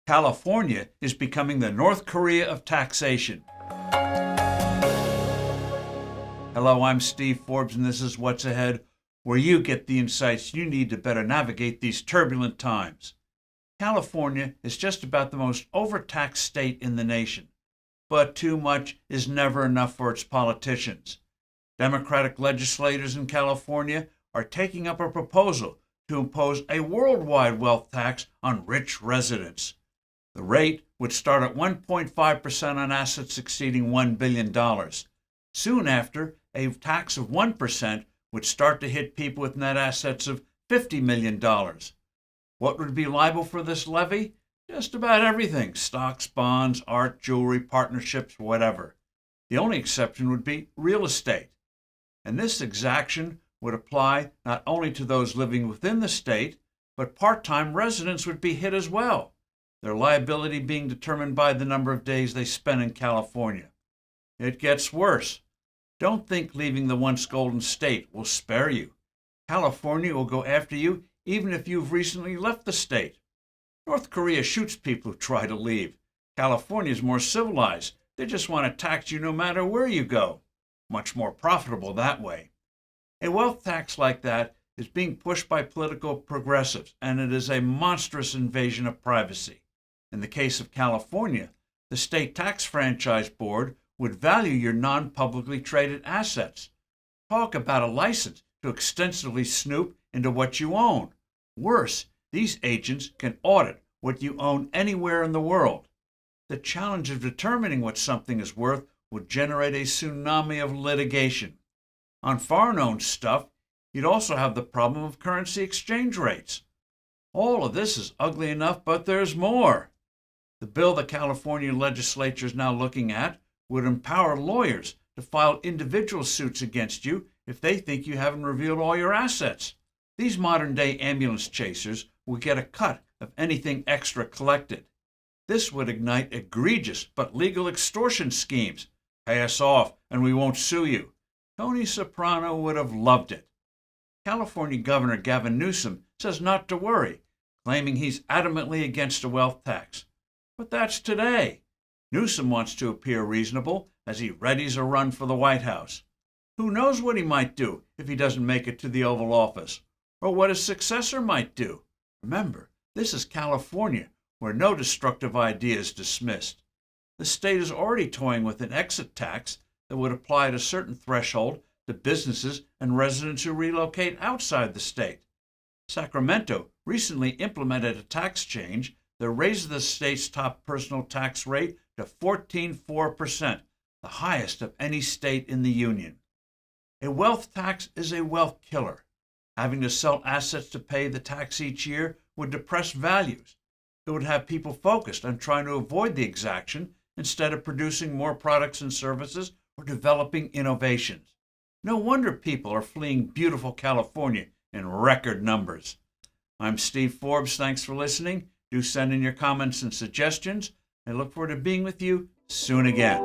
California is becoming the North Korea of taxation. Hello, I'm Steve Forbes, and this is What's Ahead, where you get the insights you need to better navigate these turbulent times. California is just about the most overtaxed state in the nation, but too much is never enough for its politicians. Democratic legislators in California are taking up a proposal to impose a worldwide wealth tax on rich residents. The rate would start at 1.5% on assets exceeding $1 billion. Soon after, a tax of 1% would start to hit people with net assets of $50 million. What would be liable for this levy? Just about everything: stocks, bonds, art, jewelry, partnerships, whatever. The only exception would be real estate. And this exaction would apply not only to those living within the state, but part-time residents would be hit as well, their liability being determined by the number of days they spend in California. It gets worse. Don't think leaving the once golden state will spare you. California will go after you even if you've recently left the state. North Korea shoots people who try to leave. California is more civilized. They just want to tax you no matter where you go. Much more profitable that way. A wealth tax like that is being pushed by political progressives, and it is a monstrous invasion of privacy. In the case of California, the State Tax Franchise Board would value your non-publicly traded assets. Talk about a license to extensively snoop into what you own. Worse, these agents can audit what you own anywhere in the world. The challenge of determining what something is worth would generate a tsunami of litigation. On foreign-owned stuff, you'd also have the problem of currency exchange rates. All of this is ugly enough, but there's more. The bill the California legislature is now looking at would empower lawyers to file individual suits against you if they think you haven't revealed all your assets. These modern-day ambulance chasers will get a cut of anything extra collected. This would ignite egregious but legal extortion schemes. Pay us off and we won't sue you. Tony Soprano would have loved it. California Governor Gavin Newsom says not to worry, claiming he's adamantly against a wealth tax. But that's today. Newsom wants to appear reasonable as he readies a run for the White House. Who knows what he might do if he doesn't make it to the Oval Office, or what his successor might do. Remember, this is California, where no destructive idea is dismissed. The state is already toying with an exit tax that would apply at a certain threshold to businesses and residents who relocate outside the state. Sacramento recently implemented a tax change that raises the state's top personal tax rate to 14.4%, the highest of any state in the union. A wealth tax is a wealth killer. Having to sell assets to pay the tax each year would depress values. It would have people focused on trying to avoid the exaction instead of producing more products and services or developing innovations. No wonder people are fleeing beautiful California in record numbers. I'm Steve Forbes. Thanks for listening. Do send in your comments and suggestions. I look forward to being with you soon again.